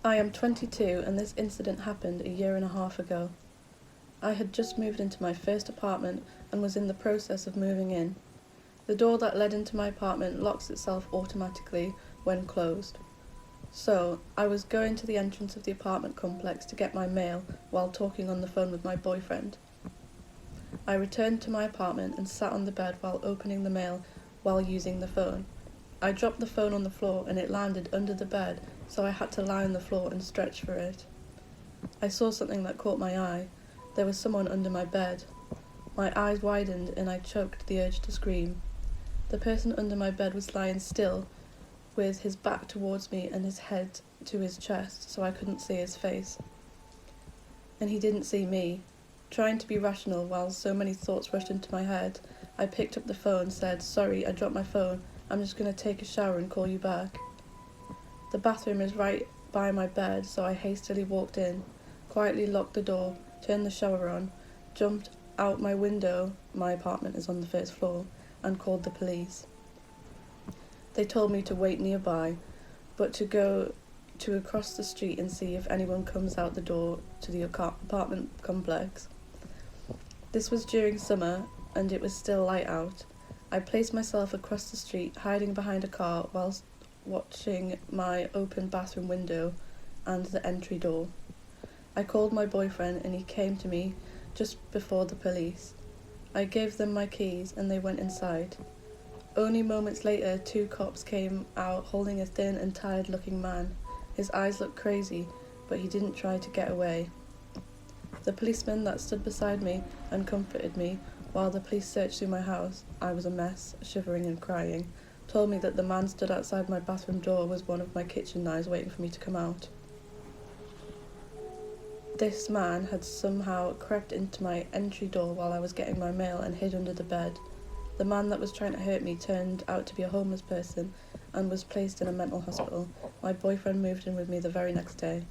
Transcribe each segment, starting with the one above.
I am 22 and this incident happened a year and a half ago. I had just moved into my first apartment and was in the process of moving in. The door that led into my apartment locks itself automatically when closed. So, I was going to the entrance of the apartment complex to get my mail while talking on the phone with my boyfriend. I returned to my apartment and sat on the bed while opening the mail while using the phone. I dropped the phone on the floor and it landed under the bed, so I had to lie on the floor and stretch for it. I saw something that caught my eye. There was someone under my bed. My eyes widened and I choked the urge to scream. The person under my bed was lying still, with his back towards me and his head to his chest, so I couldn't see his face. And he didn't see me. Trying to be rational while so many thoughts rushed into my head, I picked up the phone, said, "Sorry, I dropped my phone. I'm just going to take a shower and call you back." The bathroom is right by my bed, so I hastily walked in, quietly locked the door, turned the shower on, jumped out my window, my apartment is on the first floor, and called the police. They told me to wait nearby, but to go to across the street and see if anyone comes out the door to the apartment complex. This was during summer, and it was still light out. I placed myself across the street, hiding behind a car whilst watching my open bathroom window and the entry door. I called my boyfriend and he came to me just before the police. I gave them my keys and they went inside. Only moments later, 2 cops came out holding a thin and tired-looking man. His eyes looked crazy, but he didn't try to get away. The policeman that stood beside me and comforted me while the police searched through my house, I was a mess, shivering and crying, told me that the man stood outside my bathroom door was one of my kitchen knives waiting for me to come out. This man had somehow crept into my entry door while I was getting my mail and hid under the bed. The man that was trying to hurt me turned out to be a homeless person and was placed in a mental hospital. My boyfriend moved in with me the very next day.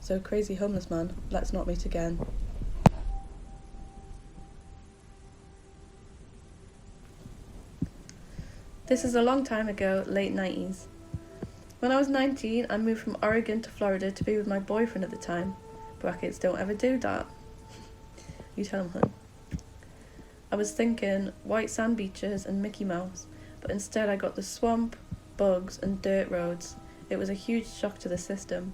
So crazy homeless man, let's not meet again. This is a long time ago, late 90s. When I was 19, I moved from Oregon to Florida to be with my boyfriend at the time. Brackets, don't ever do that. You tell him, hun. I was thinking white sand beaches and Mickey Mouse, but instead I got the swamp, bugs and dirt roads. It was a huge shock to the system.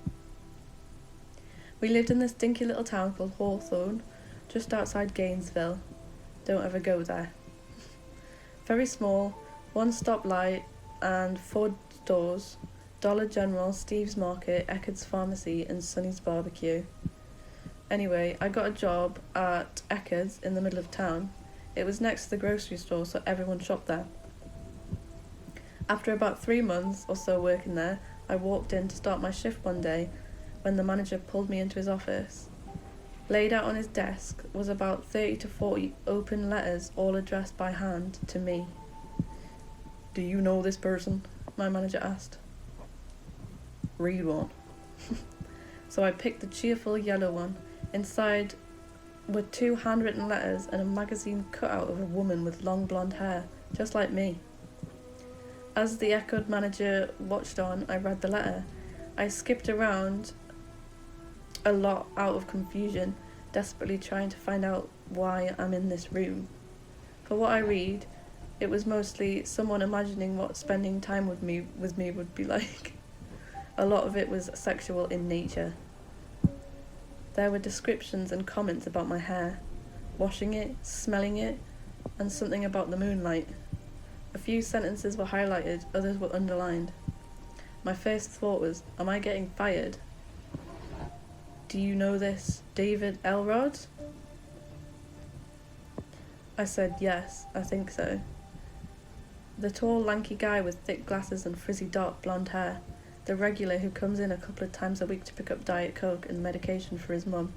We lived in this dinky little town called Hawthorne, just outside Gainesville. Don't ever go there. Very small, 1 stoplight and 4 stores: Dollar General, Steve's Market, Eckerd's Pharmacy and Sonny's Barbecue. Anyway, I got a job at Eckerd's in the middle of town. It was next to the grocery store, so everyone shopped there. After about 3 months or so working there, I walked in to start my shift one day when the manager pulled me into his office. Laid out on his desk was about 30 to 40 open letters, all addressed by hand to me. "Do you know this person?" my manager asked. "Read one." So I picked the cheerful yellow one. Inside were 2 handwritten letters and a magazine cutout of a woman with long blonde hair, just like me. As the Echoed manager watched on, I read the letter. I skipped around a lot out of confusion, desperately trying to find out why I'm in this room. For what I read, it was mostly someone imagining what spending time with me would be like. A lot of it was sexual in nature. There were descriptions and comments about my hair, washing it, smelling it, and something about the moonlight. A few sentences were highlighted, others were underlined. My first thought was, am I getting fired? "Do you know this David Elrod?" I said, "Yes, I think so." The tall, lanky guy with thick glasses and frizzy dark blonde hair. The regular who comes in a couple of times a week to pick up Diet Coke and medication for his mum.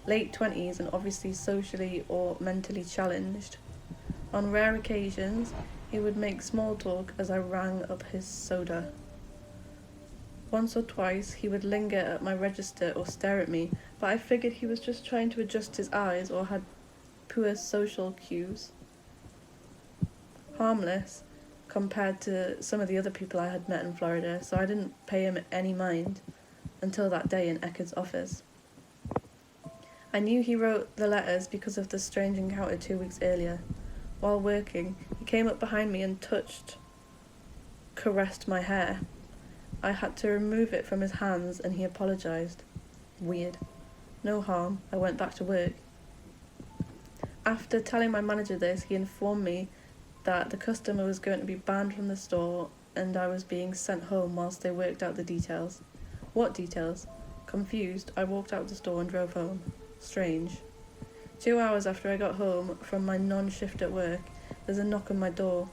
Late 20s and obviously socially or mentally challenged. On rare occasions, he would make small talk as I rang up his soda. Once or twice, he would linger at my register or stare at me, but I figured he was just trying to adjust his eyes or had poor social cues. Harmless compared to some of the other people I had met in Florida, so I didn't pay him any mind until that day in Eckerd's office. I knew he wrote the letters because of the strange encounter 2 weeks earlier. While working, he came up behind me and caressed my hair. I had to remove it from his hands and he apologised. Weird. No harm, I went back to work. After telling my manager this, he informed me that the customer was going to be banned from the store and I was being sent home whilst they worked out the details. What details? Confused, I walked out the store and drove home. Strange. 2 hours after I got home from my non-shift at work, there's a knock on my door.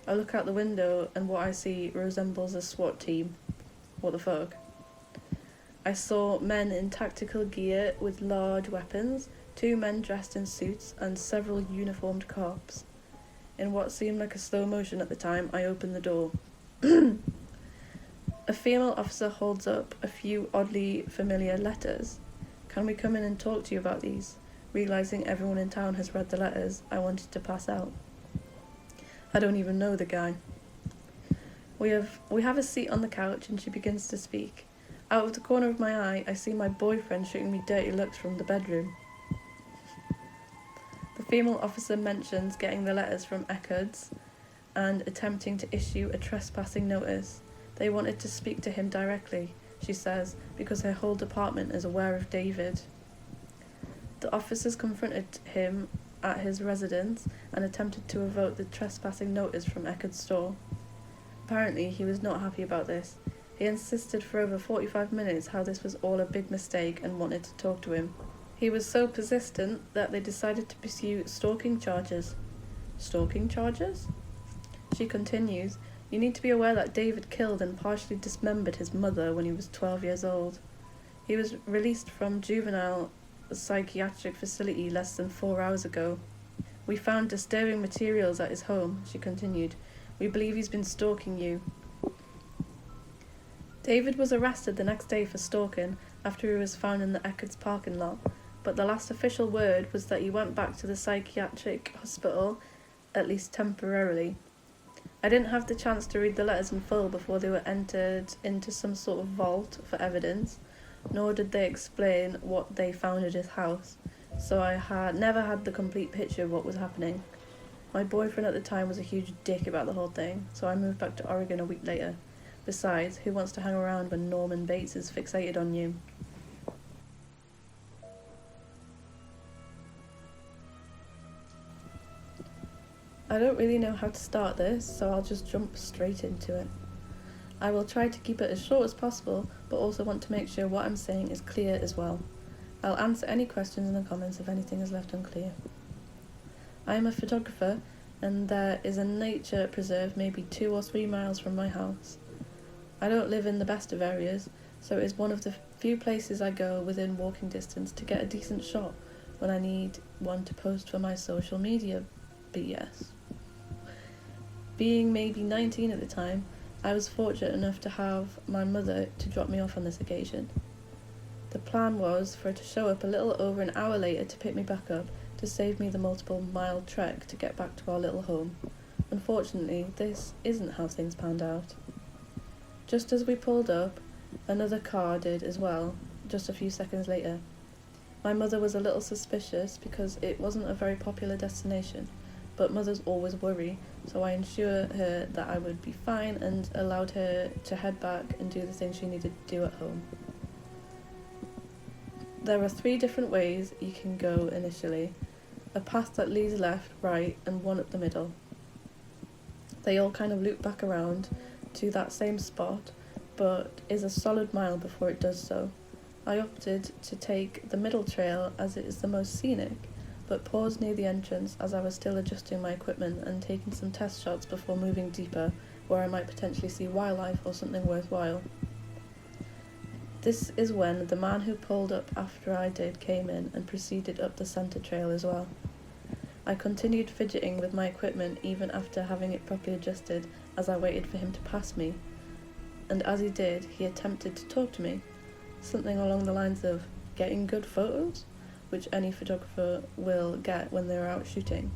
I look out the window and what I see resembles a SWAT team. What the fuck? I saw men in tactical gear with large weapons, 2 men dressed in suits, and several uniformed cops. In what seemed like a slow motion at the time, I opened the door. A female officer holds up a few oddly familiar letters. Can we come in and talk to you about these? Realising everyone in town has read the letters, I wanted to pass out. I don't even know the guy. We have a seat on the couch and she begins to speak. Out of the corner of my eye, I see my boyfriend shooting me dirty looks from the bedroom. The female officer mentions getting the letters from Eckerd's and attempting to issue a trespassing notice. They wanted to speak to him directly, she says, because her whole department is aware of David. The officers confronted him at his residence and attempted to revoke the trespassing notice from Eckerd's store. Apparently, he was not happy about this. He insisted for over 45 minutes how this was all a big mistake and wanted to talk to him. He was so persistent that they decided to pursue stalking charges. Stalking charges? She continues, you need to be aware that David killed and partially dismembered his mother when he was 12 years old. He was released from juvenile psychiatric facility less than 4 hours ago. We found disturbing materials at his home, she continued. We believe he's been stalking you. David was arrested the next day for stalking after he was found in the Eckerd's parking lot, but the last official word was that he went back to the psychiatric hospital, at least temporarily. I didn't have the chance to read the letters in full before they were entered into some sort of vault for evidence, nor did they explain what they found at his house, so I had never had the complete picture of what was happening. My boyfriend at the time was a huge dick about the whole thing, so I moved back to Oregon a week later. Besides, who wants to hang around when Norman Bates is fixated on you? I don't really know how to start this, so I'll just jump straight into it. I will try to keep it as short as possible, but also want to make sure what I'm saying is clear as well. I'll answer any questions in the comments if anything is left unclear. I am a photographer, and there is a nature preserve maybe 2 or 3 miles from my house. I don't live in the best of areas, so it is one of the few places I go within walking distance to get a decent shot when I need one to post for my social media BS. Being maybe 19 at the time, I was fortunate enough to have my mother to drop me off on this occasion. The plan was for her to show up a little over an hour later to pick me back up to save me the multiple-mile trek to get back to our little home. Unfortunately, this isn't how things panned out. Just as we pulled up, another car did as well, just a few seconds later. My mother was a little suspicious because it wasn't a very popular destination, but mothers always worry, so I assured her that I would be fine and allowed her to head back and do the things she needed to do at home. There are 3 different ways you can go initially, a path that leads left, right, and one up the middle. They all kind of loop back around to that same spot, but is a solid mile before it does so. I opted to take the middle trail as it is the most scenic, but paused near the entrance as I was still adjusting my equipment and taking some test shots before moving deeper, where I might potentially see wildlife or something worthwhile. This is when the man who pulled up after I did came in and proceeded up the centre trail as well. I continued fidgeting with my equipment even after having it properly adjusted as I waited for him to pass me, and as he did, he attempted to talk to me, something along the lines of getting good photos, which any photographer will get when they're out shooting.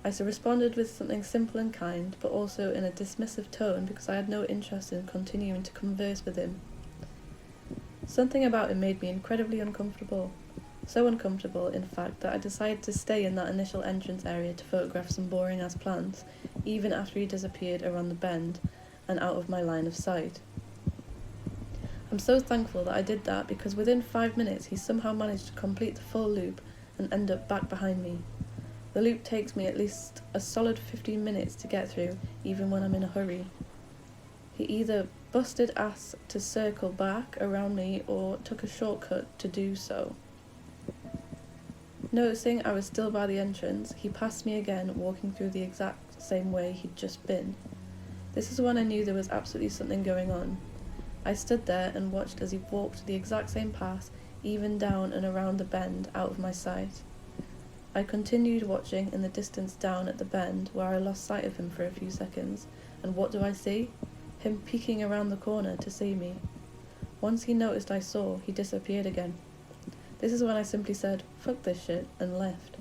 I responded with something simple and kind, but also in a dismissive tone because I had no interest in continuing to converse with him. Something about it made me incredibly uncomfortable. So uncomfortable, in fact, that I decided to stay in that initial entrance area to photograph some boring ass plants, even after he disappeared around the bend and out of my line of sight. I'm so thankful that I did that because within 5 minutes he somehow managed to complete the full loop and end up back behind me. The loop takes me at least a solid 15 minutes to get through, even when I'm in a hurry. He either busted ass to circle back around me or took a shortcut to do so. Noticing I was still by the entrance, he passed me again, walking through the exact same way he'd just been. This is when I knew there was absolutely something going on. I stood there and watched as he walked the exact same path, even down and around the bend, out of my sight. I continued watching in the distance down at the bend, where I lost sight of him for a few seconds, and what do I see? Him peeking around the corner to see me. Once he noticed I saw, he disappeared again. This is when I simply said, "Fuck this shit," and left.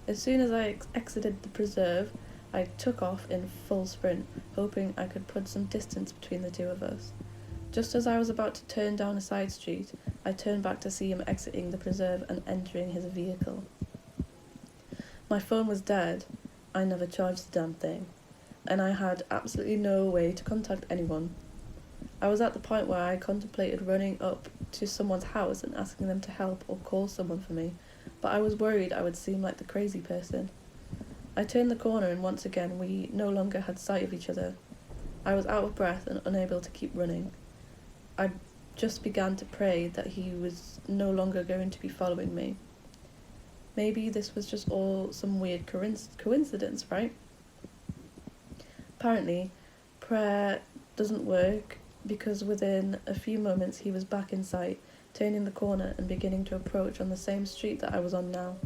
As soon as I exited the preserve, I took off in full sprint, hoping I could put some distance between the two of us. Just as I was about to turn down a side street, I turned back to see him exiting the preserve and entering his vehicle. My phone was dead. I never charged the damn thing, and I had absolutely no way to contact anyone. I was at the point where I contemplated running up to someone's house and asking them to help or call someone for me, but I was worried I would seem like the crazy person. I turned the corner and once again we no longer had sight of each other. I was out of breath and unable to keep running. I just began to pray that he was no longer going to be following me. Maybe this was just all some weird coincidence, right? Apparently, prayer doesn't work because within a few moments he was back in sight, turning the corner and beginning to approach on the same street that I was on now.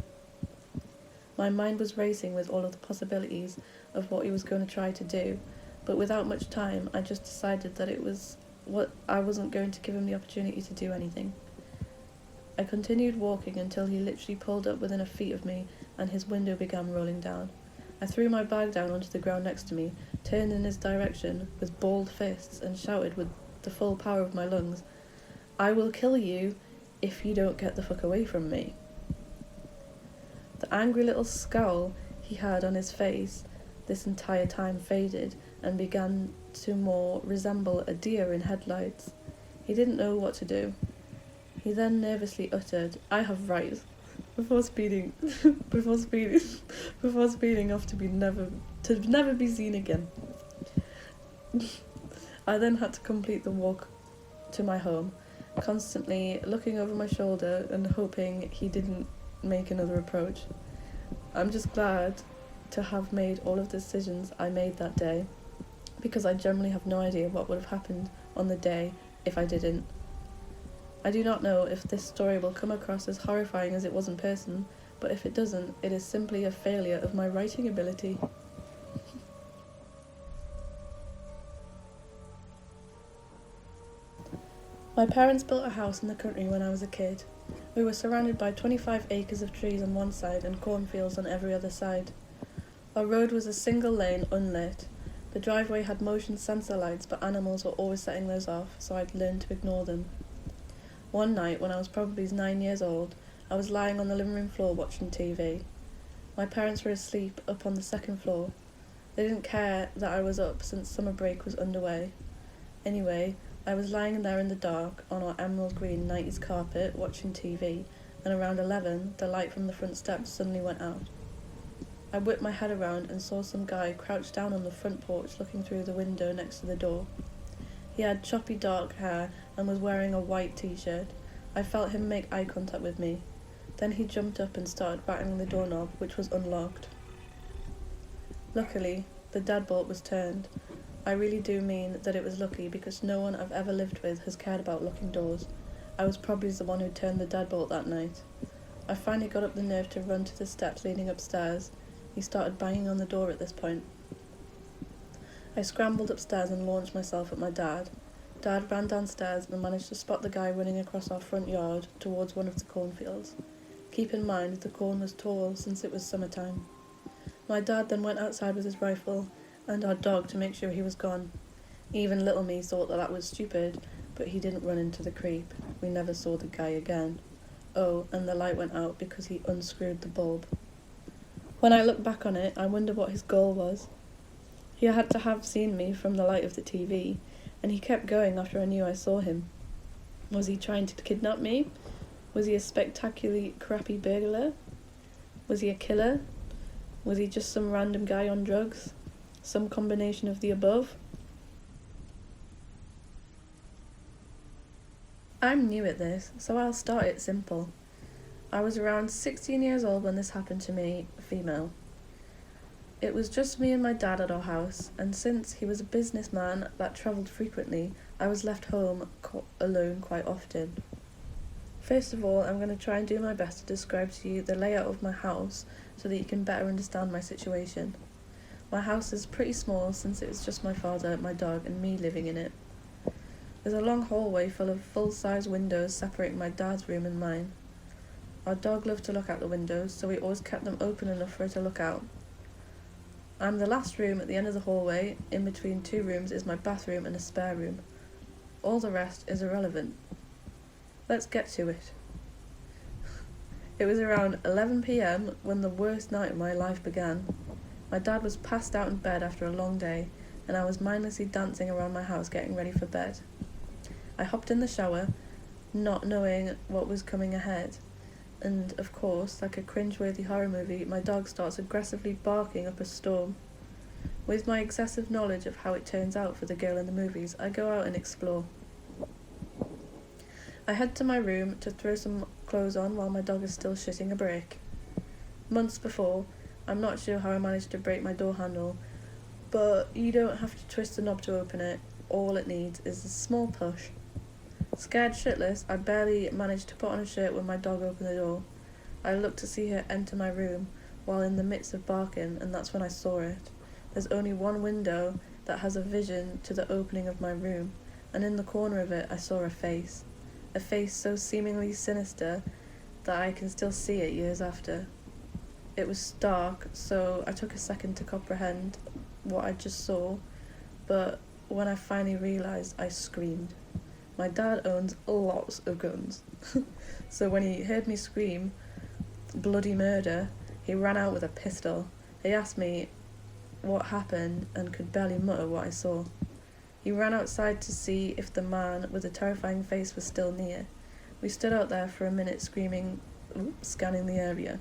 My mind was racing with all of the possibilities of what he was going to try to do, but without much time, I just decided that I wasn't going to give him the opportunity to do anything. I continued walking until he literally pulled up within a feet of me and his window began rolling down. I threw my bag down onto the ground next to me, turned in his direction with balled fists and shouted with the full power of my lungs, "I will kill you if you don't get the fuck away from me." The angry little scowl he had on his face this entire time faded and began to more resemble a deer in headlights. He didn't know what to do. He then nervously uttered, "I have rights," before speeding off to never be seen again. I then had to complete the walk to my home, constantly looking over my shoulder and hoping he didn't make another approach. I'm just glad to have made all of the decisions I made that day, because I generally have no idea what would have happened on the day if I didn't. I do not know if this story will come across as horrifying as it was in person, but if it doesn't, it is simply a failure of my writing ability. My parents built a house in the country when I was a kid. We were surrounded by 25 acres of trees on one side and cornfields on every other side. Our road was a single lane, unlit. The driveway had motion sensor lights, but animals were always setting those off, so I'd learned to ignore them. One night, when I was probably 9 years old, I was lying on the living room floor watching TV. My parents were asleep up on the second floor. They didn't care that I was up since summer break was underway. Anyway, I was lying there in the dark on our emerald green 90s carpet watching TV, and around 11, the light from the front steps suddenly went out. I whipped my head around and saw some guy crouched down on the front porch looking through the window next to the door. He had choppy dark hair and was wearing a white t-shirt. I felt him make eye contact with me. Then he jumped up and started rattling the doorknob, which was unlocked. Luckily, the deadbolt was turned. I really do mean that it was lucky, because no one I've ever lived with has cared about locking doors. I was probably the one who turned the deadbolt that night. I finally got up the nerve to run to the steps leading upstairs. He started banging on the door at this point. I scrambled upstairs and launched myself at my dad. Dad ran downstairs and managed to spot the guy running across our front yard towards one of the cornfields. Keep in mind, the corn was tall since it was summertime. My dad then went outside with his rifle and our dog to make sure he was gone. Even little me thought that was stupid, but he didn't run into the creep. we never saw the guy again. Oh, and the light went out because he unscrewed the bulb. When I look back on it, I wonder what his goal was. He had to have seen me from the light of the TV, and he kept going after I knew I saw him. Was he trying to kidnap me? Was he a spectacularly crappy burglar? Was he a killer? Was he just some random guy on drugs? Some combination of the above? I'm new at this, so I'll start it simple. I was around 16 years old when this happened to me, female. It was just me and my dad at our house, and since he was a businessman that travelled frequently, I was left home alone quite often. First of all, I'm going to try and do my best to describe to you the layout of my house so that you can better understand my situation. My house is pretty small since it's just my father, my dog, and me living in it. There's a long hallway full of full-size windows separating my dad's room and mine. Our dog loved to look out the windows, so we always kept them open enough for her to look out. I'm the last room at the end of the hallway. In between two rooms is my bathroom and a spare room. All the rest is irrelevant. Let's get to it. It was around 11 p.m. when the worst night of my life began. My dad was passed out in bed after a long day, and I was mindlessly dancing around my house getting ready for bed. I hopped in the shower, not knowing what was coming ahead, and of course, like a cringe-worthy horror movie, my dog starts aggressively barking up a storm. With my excessive knowledge of how it turns out for the girl in the movies, I go out and explore. I head to my room to throw some clothes on while my dog is still shitting a brick. Months before, I'm not sure how I managed to break my door handle, but you don't have to twist the knob to open it. All it needs is a small push. Scared shitless, I barely managed to put on a shirt when my dog opened the door. I looked to see her enter my room while in the midst of barking, and that's when I saw it. There's only one window that has a vision to the opening of my room, and in the corner of it I saw a face so seemingly sinister that I can still see it years after. It was dark, so I took a second to comprehend what I just saw, but when I finally realised, I screamed. My dad owns lots of guns, so when he heard me scream bloody murder, he ran out with a pistol. He asked me what happened and could barely mutter what I saw. He ran outside to see if the man with the terrifying face was still near. We stood out there for a minute screaming, scanning the area.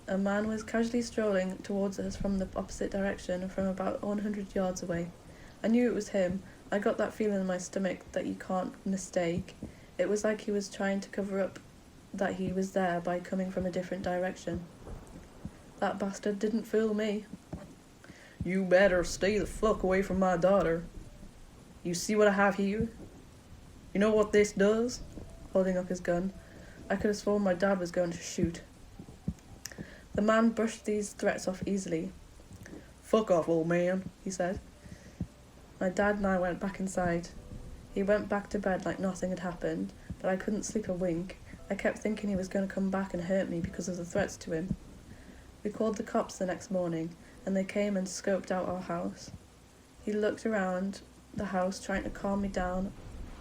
A man was casually strolling towards us from the opposite direction from about 100 yards away. I knew it was him. I got that feeling in my stomach that you can't mistake. It was like he was trying to cover up that he was there by coming from a different direction. That bastard didn't fool me. "You better stay the fuck away from my daughter. You see what I have here? You know what this does?" Holding up his gun. I could have sworn my dad was going to shoot. The man brushed these threats off easily. "Fuck off, old man," he said. My dad and I went back inside. He went back to bed like nothing had happened, but I couldn't sleep a wink. I kept thinking he was going to come back and hurt me because of the threats to him. We called the cops the next morning, and they came and scoped out our house. He looked around the house trying to calm me down,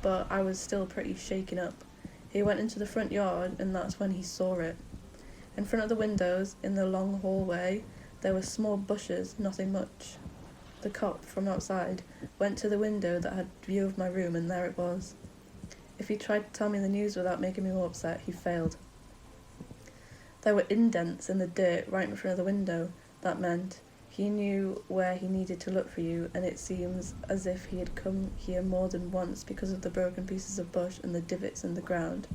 but I was still pretty shaken up. He went into the front yard, and that's when he saw it. In front of the windows, in the long hallway, there were small bushes, nothing much. The cop, from outside, went to the window that had view of my room, and there it was. If he tried to tell me the news without making me more upset, he failed. There were indents in the dirt right in front of the window. That meant he knew where he needed to look for you, and it seems as if he had come here more than once because of the broken pieces of bush and the divots in the ground.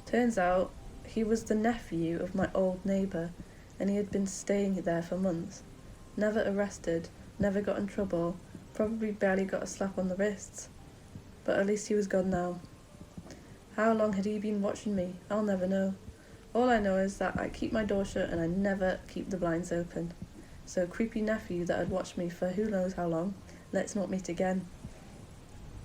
Turns out, he was the nephew of my old neighbour, and he had been staying there for months. Never arrested, never got in trouble, probably barely got a slap on the wrists. But at least he was gone now. How long had he been watching me? I'll never know. All I know is that I keep my door shut and I never keep the blinds open. So creepy nephew that had watched me for who knows how long, let's not meet again.